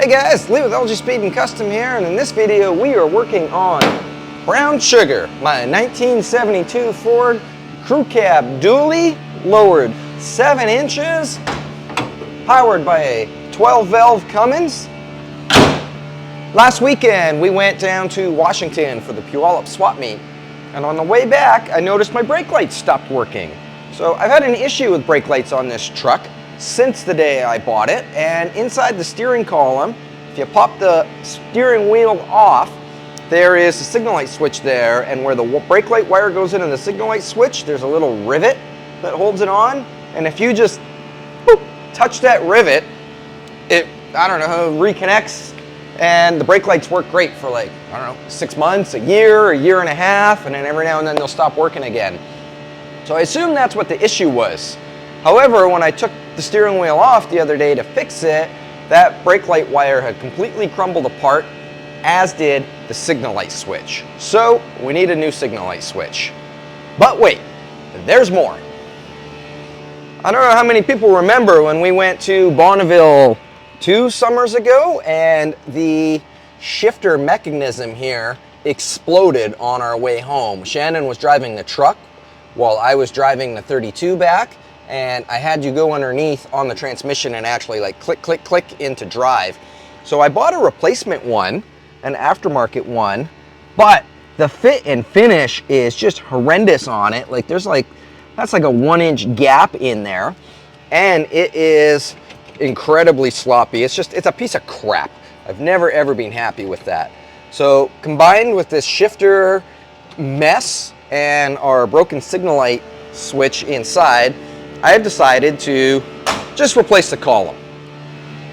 Hey guys, Lee with LG Speed and Custom here, and in this video we are working on Brown Sugar, my 1972 Ford Crew Cab dually, lowered 7 inches, powered by a 12-valve Cummins. Last weekend we went down to Washington for the Puyallup swap meet, and on the way back I noticed my brake lights stopped working. So I've had an issue with brake lights on this truck since the day I bought it, and inside the steering column, if you pop the steering wheel off, there is a signal light switch there, and where the brake light wire goes into the signal light switch, there's a little rivet that holds it on, and if you just boop, touch that rivet, it, I don't know, reconnects, and the brake lights work great for like, I don't know, 6 months, a year and a half, and then every now and then they'll stop working again. So I assume that's what the issue was. However, when I took the steering wheel off the other day to fix it, that brake light wire had completely crumbled apart, as did the signal light switch. So we need a new signal light switch. But wait, there's more. I don't know how many people remember when we went to Bonneville 2 summers ago and the shifter mechanism here exploded on our way home. Shannon was driving the truck while I was driving the 32 back, and I had you go underneath on the transmission and actually like click, click, click into drive. So I bought a replacement one, an aftermarket one, but the fit and finish is just horrendous on it. Like that's like a 1-inch gap in there, and it is incredibly sloppy. It's a piece of crap. I've never ever been happy with that. So combined with this shifter mess and our broken signal light switch inside, I have decided to just replace the column.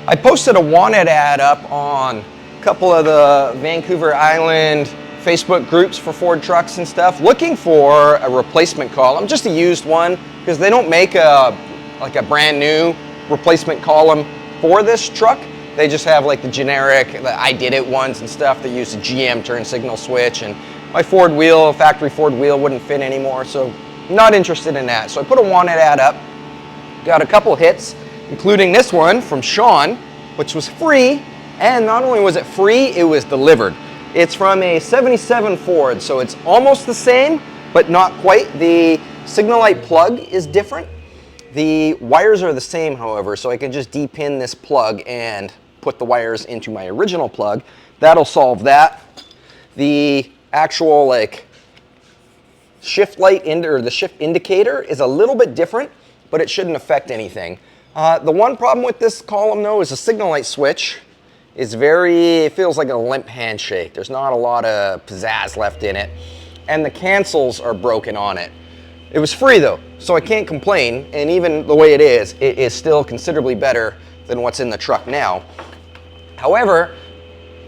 I posted a wanted ad up on a couple of the Vancouver Island Facebook groups for Ford trucks and stuff, looking for a replacement column, just a used one, because they don't make a brand new replacement column for this truck. They just have like the generic, I did it once and stuff. They use a GM turn signal switch, and my Ford wheel, factory Ford wheel, wouldn't fit anymore, so not interested in that. So I put a wanted ad up, got a couple hits, including this one from Sean, which was free, and not only was it free, it was delivered. It's from a 77 Ford, so it's almost the same, but not quite. The signal light plug is different. The wires are the same, however, so I can just de-pin this plug and put the wires into my original plug. That'll solve that. The actual like shift light or the shift indicator is a little bit different, but it shouldn't affect anything. The one problem with this column though is the signal light switch is it feels like a limp handshake. There's not a lot of pizzazz left in it, and the cancels are broken on it. It was free though, so I can't complain, and even the way it is still considerably better than what's in the truck now. However,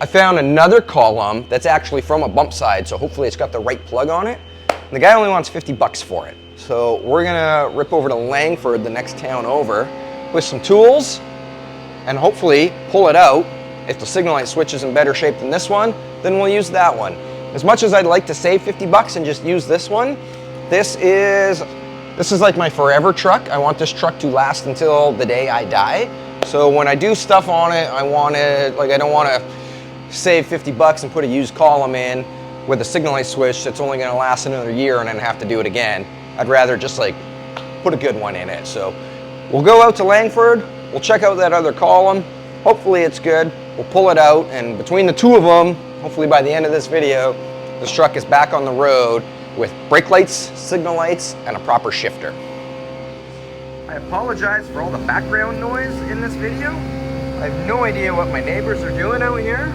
I found another column that's actually from a bump side, so hopefully it's got the right plug on it. And the guy only wants 50 bucks for it. So we're gonna rip over to Langford, the next town over, with some tools and hopefully pull it out. If the signal light switch is in better shape than this one, then we'll use that one. As much as I'd like to save 50 bucks and just use this one, this is like my forever truck. I want this truck to last until the day I die. So when I do stuff on it, I don't want to save 50 bucks and put a used column in with a signal light switch that's only going to last another year and then have to do it again. I'd rather just like put a good one in it. So we'll go out to Langford, we'll check out that other column. Hopefully it's good. We'll pull it out, and between the two of them, hopefully by the end of this video, this truck is back on the road with brake lights, signal lights, and a proper shifter. I apologize for all the background noise in this video. I have no idea what my neighbors are doing out here,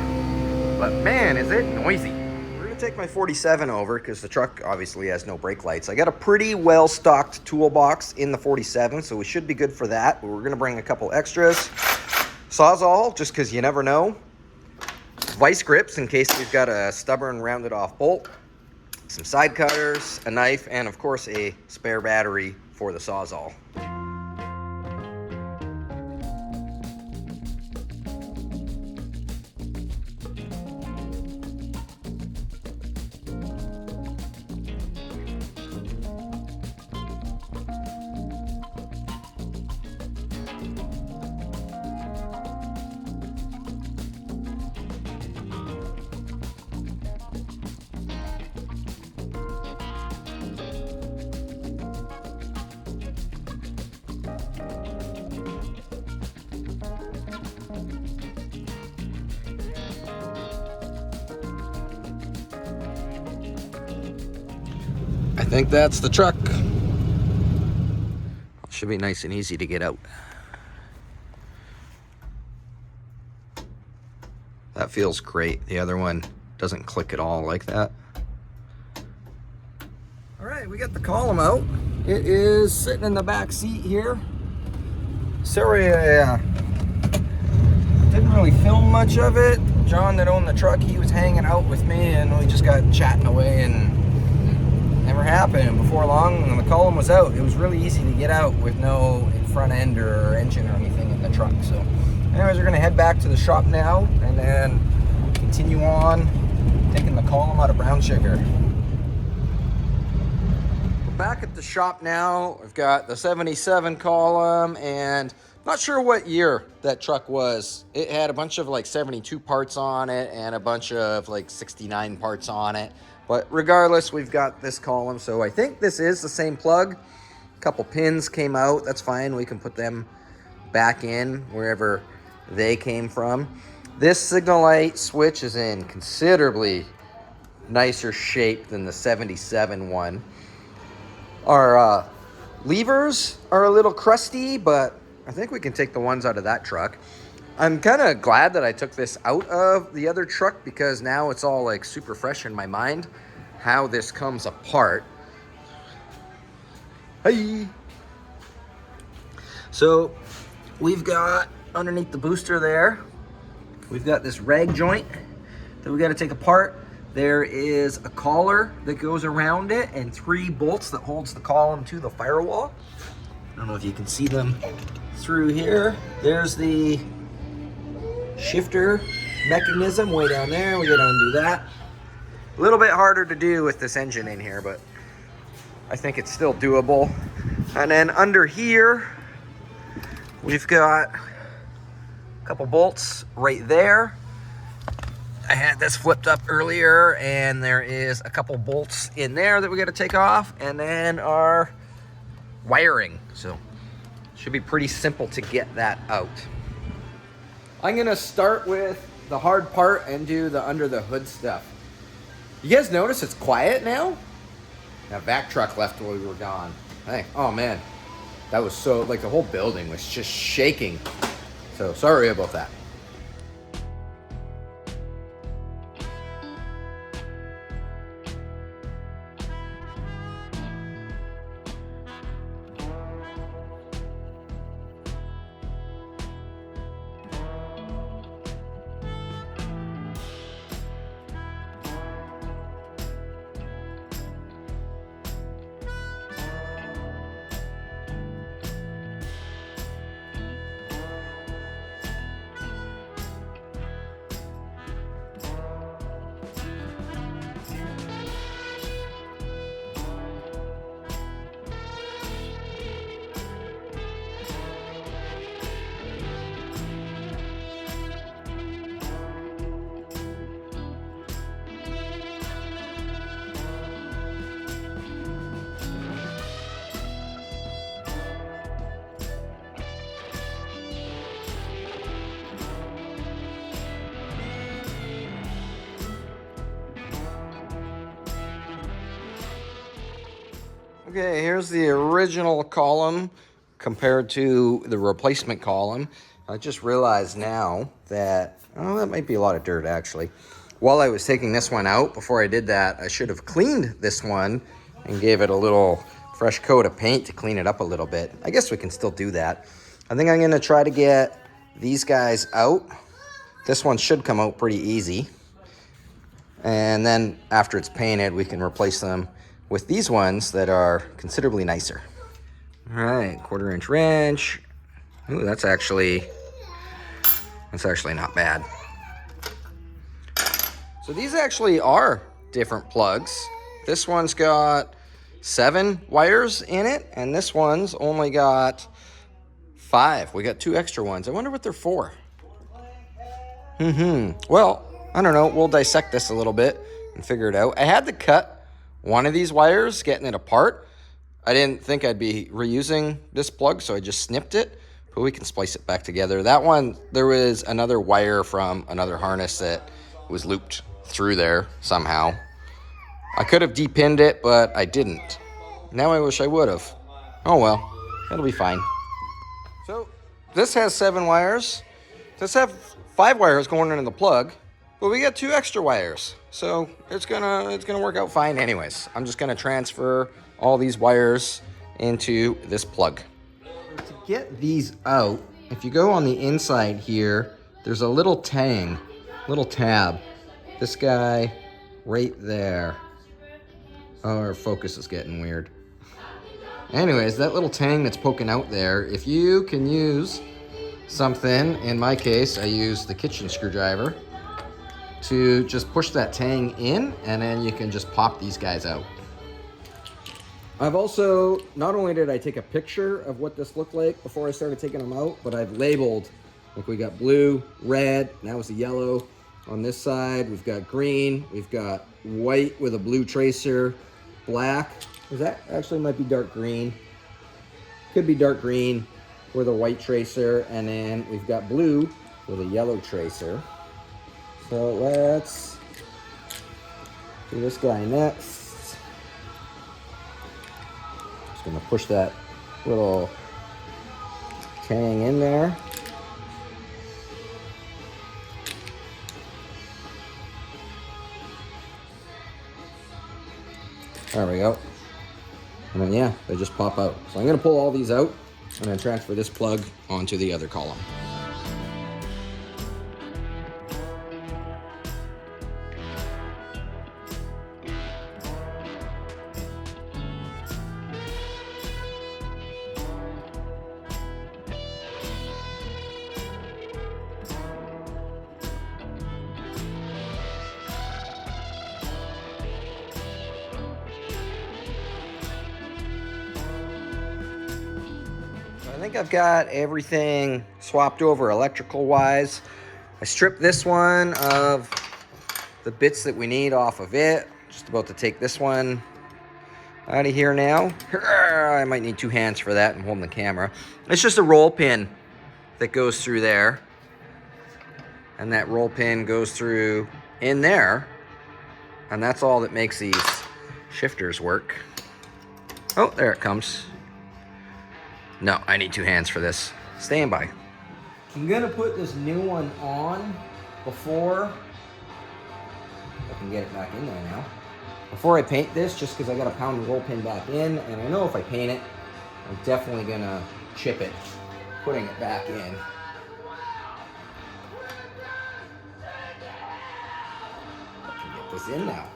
but man, is it noisy. We're gonna take my 47 over because the truck obviously has no brake lights. I got a pretty well-stocked toolbox in the 47, so we should be good for that, but we're gonna bring a couple extras. Sawzall, just because you never know. Vice grips in case we've got a stubborn rounded off bolt. Some side cutters, a knife, and of course a spare battery for the Sawzall. think that's the truck. Should be nice and easy to get out. That feels great. The other one doesn't click at all like that. All right, we got the column out. It is sitting in the back seat here. Sorry, I didn't really film much of it. John that owned the truck, he was hanging out with me and we just got chatting away and never happened. And before long, when the column was out, it was really easy to get out with no front end or engine or anything in the truck. So anyways, we're gonna head back to the shop now and then continue on taking the column out of brown sugar. We're back at the shop now. We've got the 77 column and not sure what year that truck was. It had a bunch of like 72 parts on it and a bunch of like 69 parts on it. But regardless, we've got this column. So I think this is the same plug. A couple pins came out. That's fine. We can put them back in wherever they came from. This signal light switch is in considerably nicer shape than the 77 one. Our levers are a little crusty, but I think we can take the ones out of that truck. I'm kind of glad that I took this out of the other truck because now it's all like super fresh in my mind how this comes apart. Hey! So we've got underneath the booster there, we've got this rag joint that we got to take apart. There is a collar that goes around it and 3 bolts that holds the column to the firewall. I don't know if you can see them through here. There's the shifter mechanism way down there. We gotta undo that. A little bit harder to do with this engine in here, but I think it's still doable. And then under here, we've got a couple bolts right there. I had this flipped up earlier, and there is a couple bolts in there that we gotta take off, and then our wiring. So should be pretty simple to get that out. I'm gonna start with the hard part and do the under the hood stuff. You guys notice it's quiet now? That vac truck left while we were gone. Hey, oh man, that was so, like the whole building was just shaking. So sorry about that. Okay, here's the original column compared to the replacement column. I just realized now that, oh, that might be a lot of dirt actually. While I was taking this one out, before I did that, I should have cleaned this one and gave it a little fresh coat of paint to clean it up a little bit. I guess we can still do that. I think I'm gonna try to get these guys out. This one should come out pretty easy. And then after it's painted, we can replace them with these ones that are considerably nicer. All right, 1/4 inch wrench. Ooh, that's actually not bad. So these actually are different plugs. This one's got 7 wires in it, and this one's only got 5. We got 2 extra ones. I wonder what they're for. Well, I don't know. We'll dissect this a little bit and figure it out. I had to cut one of these wires, getting it apart. I didn't think I'd be reusing this plug, so I just snipped it, but we can splice it back together. That one, there was another wire from another harness that was looped through there somehow. I could have depinned it, but I didn't. Now I wish I would have. Oh well, it'll be fine. So this has 7 wires. This have 5 wires going into the plug, but we got 2 extra wires. So it's gonna work out fine anyways. I'm just gonna transfer all these wires into this plug. To get these out, if you go on the inside here, there's a little tab. This guy right there. Oh, our focus is getting weird. Anyways, that little tang that's poking out there, if you can use something, in my case, I use the kitchen screwdriver to just push that tang in, and then you can just pop these guys out. I've also, not only did I take a picture of what this looked like before I started taking them out, but I've labeled, like we got blue, red, now it's a yellow. On this side, we've got green, we've got white with a blue tracer, black. That actually might be dark green. Could be dark green with a white tracer, and then we've got blue with a yellow tracer. So let's do this guy next. Just gonna push that little tang in there. There we go. And then yeah, they just pop out. So I'm gonna pull all these out and then transfer this plug onto the other column. I think I've got everything swapped over electrical wise. I stripped this one of the bits that we need off of it. Just about to take this one out of here now. I might need 2 hands for that. I'm holding the camera. It's just a roll pin that goes through there. And that roll pin goes through in there. And that's all that makes these shifters work. Oh, there it comes. No, I need 2 hands for this. Stand by. I'm gonna put this new one on before I can get it back in there now. Before I paint this, just because I gotta pound the roll pin back in, and I know if I paint it, I'm definitely gonna chip it, putting it back in. I can get this in now.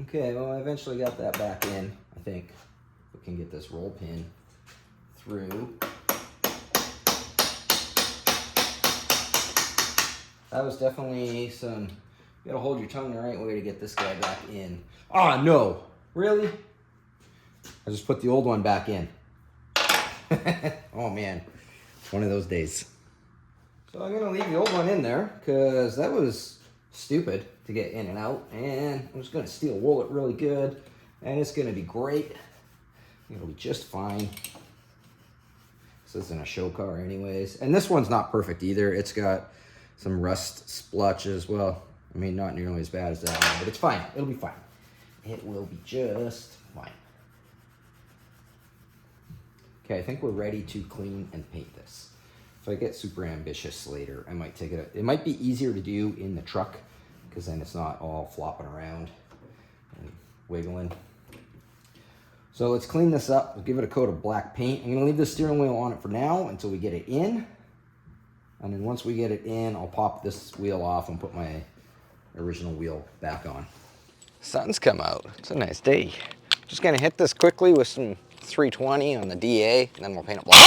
Okay, well, I eventually got that back in. I think we can get this roll pin through. That was definitely some, you gotta hold your tongue the right way to get this guy back in. Oh, no, really? I just put the old one back in. Oh man, it's one of those days. So I'm gonna leave the old one in there because that was stupid to get in and out, and I'm just gonna steel wool it really good, and it's gonna be great. It'll be just fine. This isn't a show car anyways, and this one's not perfect either. It's got some rust splotches. Well, I mean, not nearly as bad as that one, but it's fine. It'll be fine. It will be just fine. Okay, I think we're ready to clean and paint this. If I get super ambitious later, I might take it. It might be easier to do in the truck because then it's not all flopping around and wiggling. So let's clean this up. We'll give it a coat of black paint. I'm gonna leave the steering wheel on it for now until we get it in. And then once we get it in, I'll pop this wheel off and put my original wheel back on. Sun's come out. It's a nice day. Just gonna hit this quickly with some 320 on the DA, and then we'll paint it black.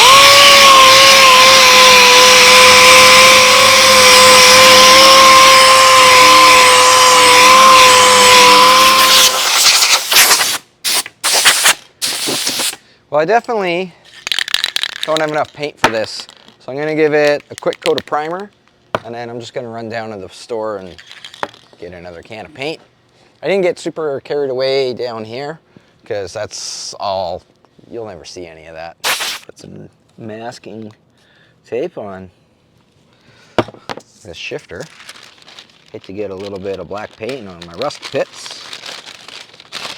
Well, I definitely don't have enough paint for this, so I'm gonna give it a quick coat of primer, and then I'm just gonna run down to the store and get another can of paint. I didn't get super carried away down here, because that's all, you'll never see any of that. That's a masking tape on this shifter. Hate to get a little bit of black paint on my rust pits.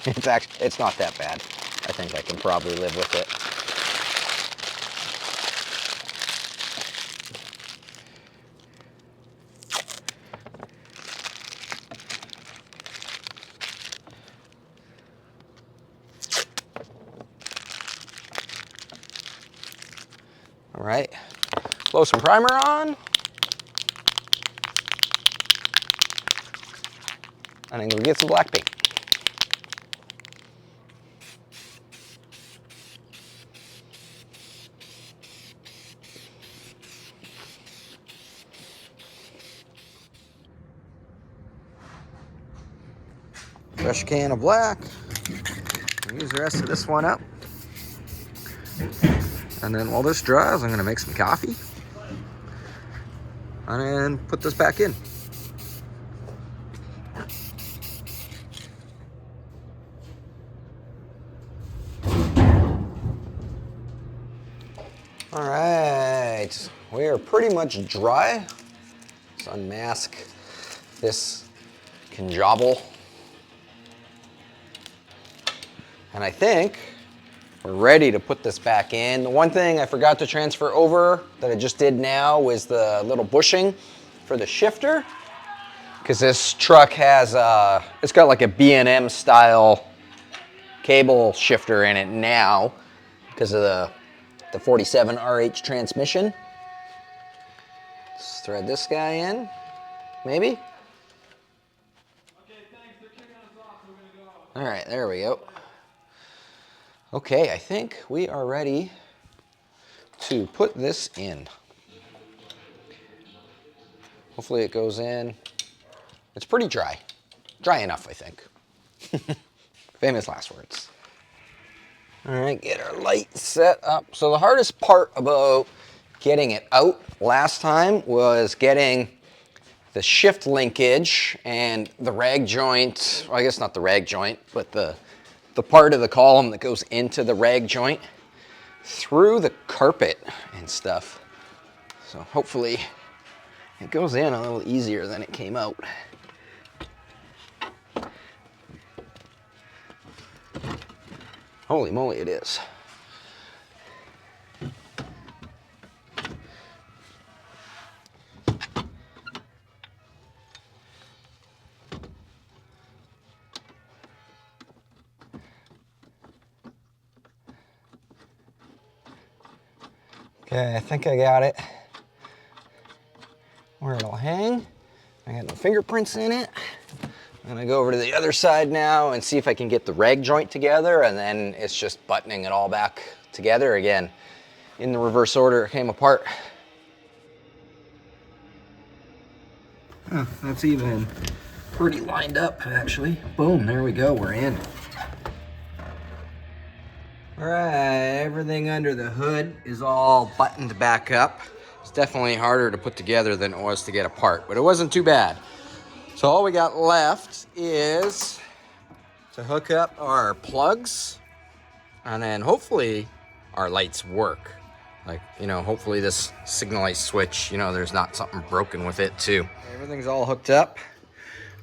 It's not that bad. I think I can probably live with it. All right, blow some primer on. And then go get some black paint. Fresh can of black. Use the rest of this one up. And then while this dries, I'm gonna make some coffee. And then put this back in. All right, we are pretty much dry. Let's unmask this conjobble. And I think we're ready to put this back in. The one thing I forgot to transfer over that I just did now was the little bushing for the shifter. Because this truck has, it's got like a B&M style cable shifter in it now because of the 47 RH transmission. Let's thread this guy in, maybe. Okay, thanks. They're kicking us off. We're gonna go. All right, there we go. Okay, I think we are ready to put this in. Hopefully it goes in. It's pretty dry. Dry enough, I think. Famous last words. All right, get our light set up. So the hardest part about getting it out last time was getting the shift linkage and the rag joint, well, I guess not the rag joint, but the part of the column that goes into the rag joint through the carpet and stuff. So hopefully it goes in a little easier than it came out. Holy moly, it is. Okay, I think I got it where it'll hang. I got no fingerprints in it. I'm gonna go over to the other side now and see if I can get the rag joint together, and then it's just buttoning it all back together again. In the reverse order, it came apart. That's even pretty lined up, actually. Boom, there we go, we're in. All right, everything under the hood is all buttoned back up. It's definitely harder to put together than it was to get apart, but it wasn't too bad. So all we got left is to hook up our plugs, and then hopefully our lights work. Like, you know, hopefully this signal light switch, you know, there's not something broken with it too. Everything's all hooked up.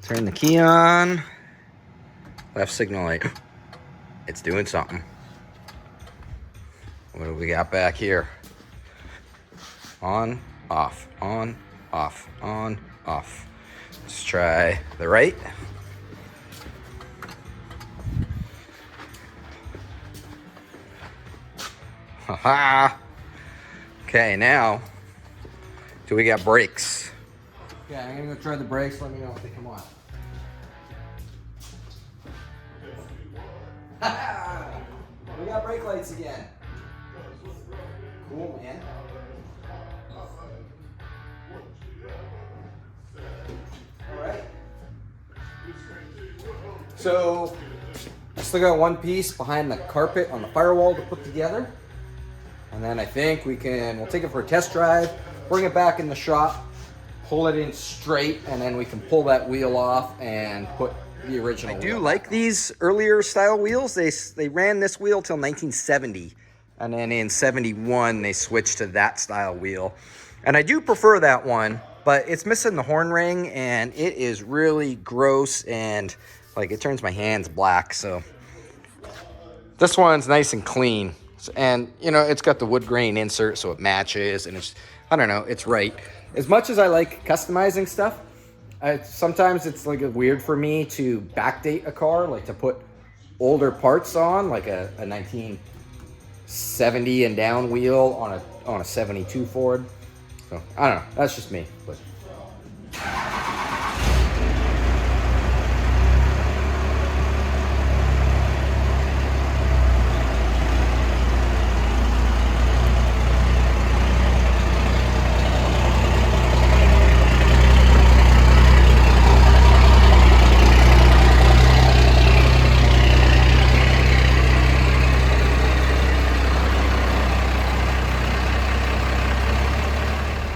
Turn the key on. Left signal light. It's doing something. What do we got back here? On, off, on, off, on, off. Let's try the right. Haha. Okay, now, do we got brakes? Yeah, I'm gonna go try the brakes. Let me know if they come on. We got brake lights again. Cool, man. Alright. So, I still got one piece behind the carpet on the firewall to put together. And then I think we'll take it for a test drive, bring it back in the shop, pull it in straight, and then we can pull that wheel off and put the original wheel. I do like these earlier style wheels. They ran this wheel till 1970. And then in 71, they switched to that style wheel. And I do prefer that one, but it's missing the horn ring, and it is really gross, and like it turns my hands black. So this one's nice and clean. And, you know, it's got the wood grain insert, so it matches, and it's, I don't know, it's right. As much as I like customizing stuff, sometimes it's like weird for me to backdate a car, like to put older parts on, like a 1970 and down wheel on a 72 Ford. So I don't know, that's just me. But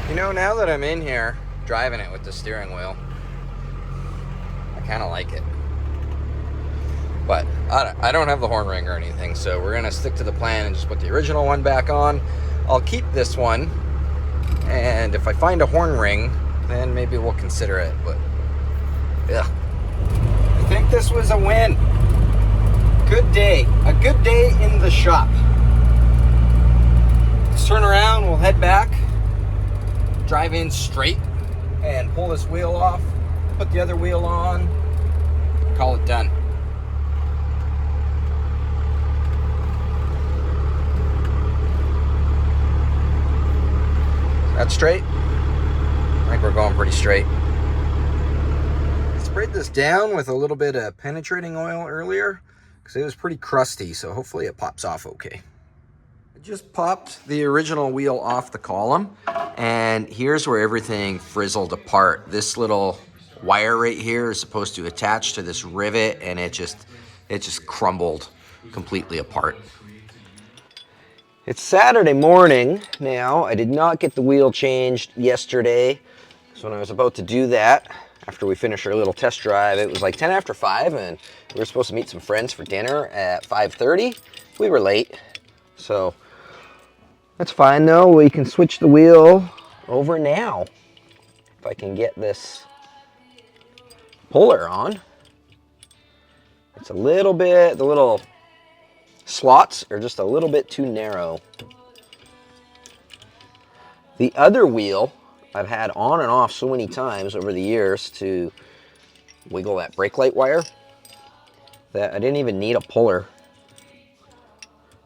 you know, now that I'm in here driving it with the steering wheel, I kind of like it. But I don't have the horn ring or anything, so we're going to stick to the plan and just put the original one back on. I'll keep this one, and if I find a horn ring, then maybe we'll consider it. But yeah, I think this was a win. Good day. A good day in the shop. Let's turn around, we'll head back, drive in straight, and pull this wheel off, put the other wheel on, call it done. That's straight. I think we're going pretty straight. Sprayed this down with a little bit of penetrating oil earlier because it was pretty crusty, so hopefully it pops off okay. Just popped the original wheel off the column, and here's where everything frizzled apart. This little wire right here is supposed to attach to this rivet, and it just crumbled completely apart. It's Saturday morning now. I did not get the wheel changed yesterday, so when I was about to do that, after we finished our little test drive, it was like 10 after 5, and we were supposed to meet some friends for dinner at 5:30. We were late, so that's fine though. We can switch the wheel over now. If I can get this puller on. It's a little bit, the little slots are just a little bit too narrow. The other wheel I've had on and off so many times over the years to wiggle that brake light wire that I didn't even need a puller.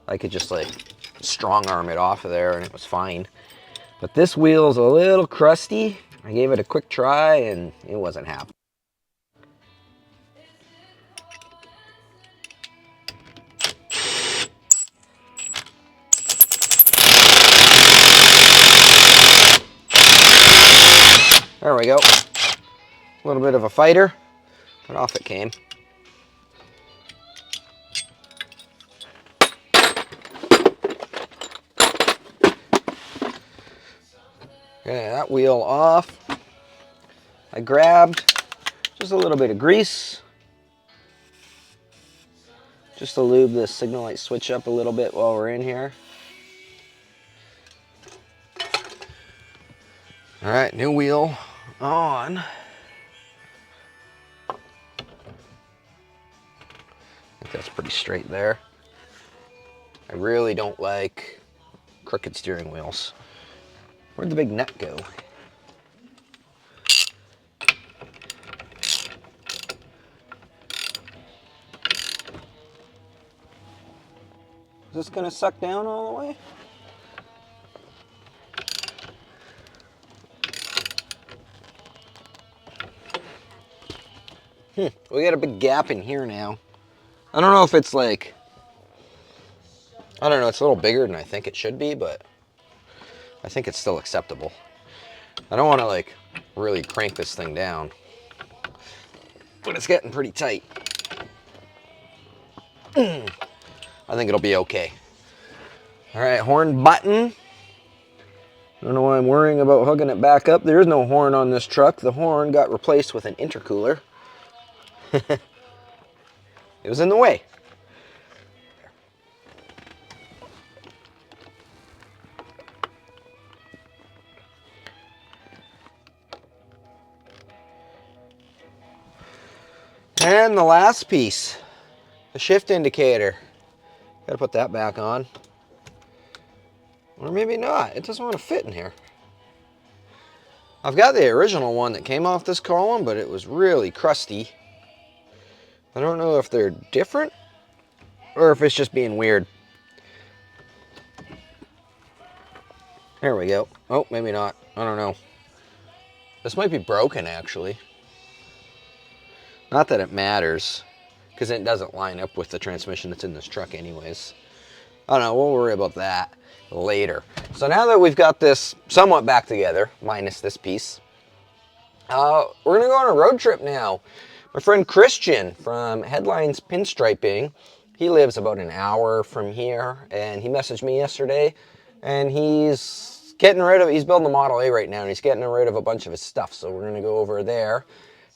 I could just like strong arm it off of there and it was fine. But this wheel's a little crusty. I gave it a quick try and it wasn't happening. There we go. A little bit of a fighter, but off it came. Okay, that wheel off. I grabbed just a little bit of grease, just to lube this signal light switch up a little bit while we're in here. All right, new wheel on. I think that's pretty straight there. I really don't like crooked steering wheels. Where'd the big nut go? Is this gonna suck down all the way? We got a big gap in here now. I don't know if it's like, I don't know, it's a little bigger than I think it should be, but I think it's still acceptable. I don't want to like really crank this thing down, but it's getting pretty tight. I think it'll be okay. All right, horn button. I don't know why I'm worrying about hooking it back up. There is no horn on this truck. The horn got replaced with an intercooler. It was in the way. And the last piece, the shift indicator. Gotta put that back on. Or maybe not. It doesn't want to fit in here. I've got the original one that came off this column, but it was really crusty. I don't know if they're different or if it's just being weird. There we go. Oh, maybe not. I don't know. This might be broken, actually. Not that it matters, because it doesn't line up with the transmission that's in this truck anyways. I don't know, we'll worry about that later. So now that we've got this somewhat back together, minus this piece, we're gonna go on a road trip now. My friend Christian from Headlines Pinstriping, he lives about an hour from here, and he messaged me yesterday, and he's building a Model A right now, and he's getting rid of a bunch of his stuff. So we're gonna go over there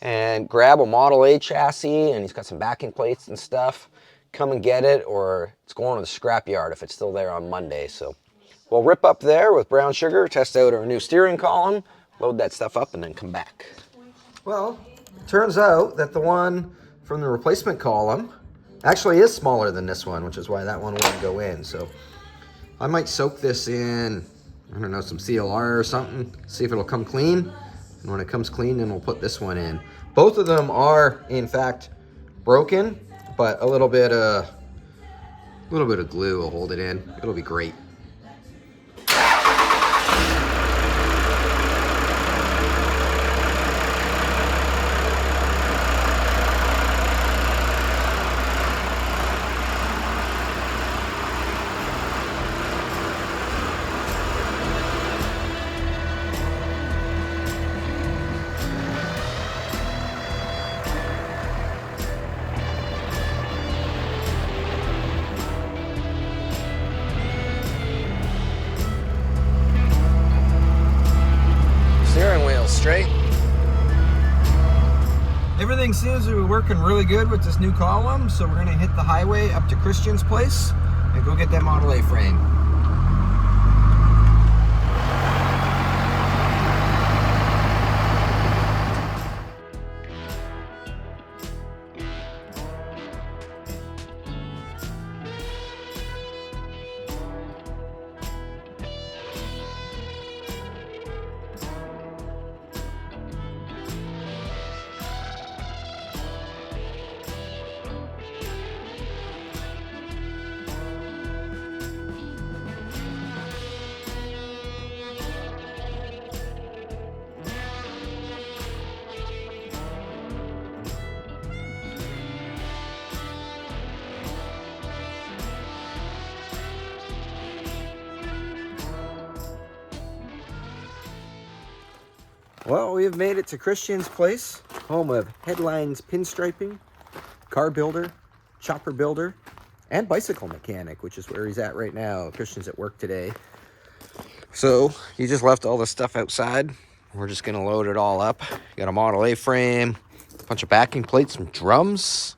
and grab a Model A chassis, and he's got some backing plates and stuff. Come and get it, or it's going to the scrapyard if it's still there on Monday. So we'll rip up there with brown sugar, test out our new steering column, load that stuff up, and then come back. Well, it turns out that the one from the replacement column actually is smaller than this one, which is why that one wouldn't go in. So I might soak this in, I don't know, some CLR or something, see if it'll come clean. And when it comes clean, then we'll put this one in. Both of them are, in fact, broken, but a little bit of glue will hold it in. It'll be great. Steering wheel straight. Everything seems to be working really good with this new column, so we're gonna hit the highway up to Christian's place and go get that Model A frame. Well, we have made it to Christian's place, home of Headlines Pinstriping, car builder, chopper builder, and bicycle mechanic, which is where he's at right now. Christian's at work today. So he just left all this stuff outside. We're just gonna load it all up. Got a Model A frame, a bunch of backing plates, some drums,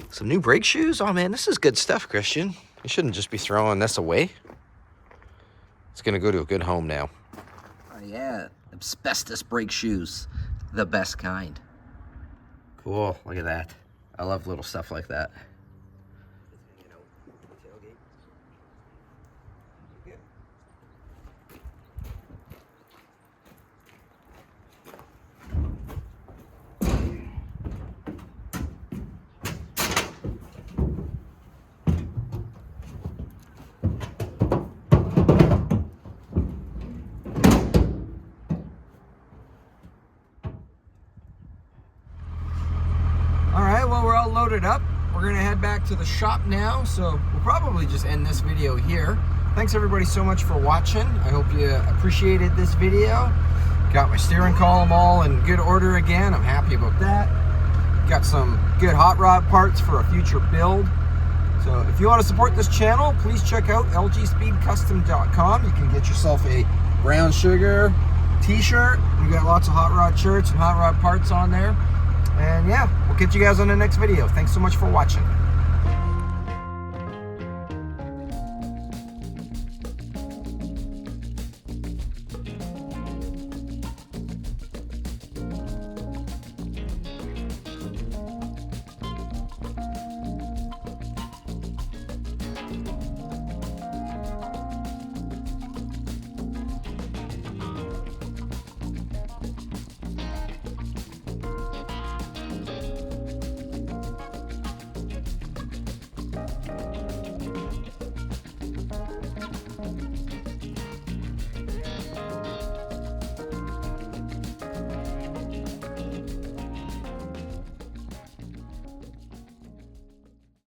some new brake shoes. Oh man, this is good stuff, Christian. You shouldn't just be throwing this away. It's gonna go to a good home now. Oh yeah, asbestos brake shoes, the best kind. Cool, look at that. I love little stuff like that. Well, we're all loaded up. We're gonna head back to the shop now, so we'll probably just end this video here. Thanks everybody so much for watching. I hope you appreciated this video. Got my steering column all in good order again. I'm happy about that. Got some good hot rod parts for a future build. So if you want to support this channel, please check out lgspeedcustom.com. You can get yourself a brown sugar t-shirt. We got lots of hot rod shirts and hot rod parts on there. And yeah, we'll catch you guys on the next video. Thanks so much for watching.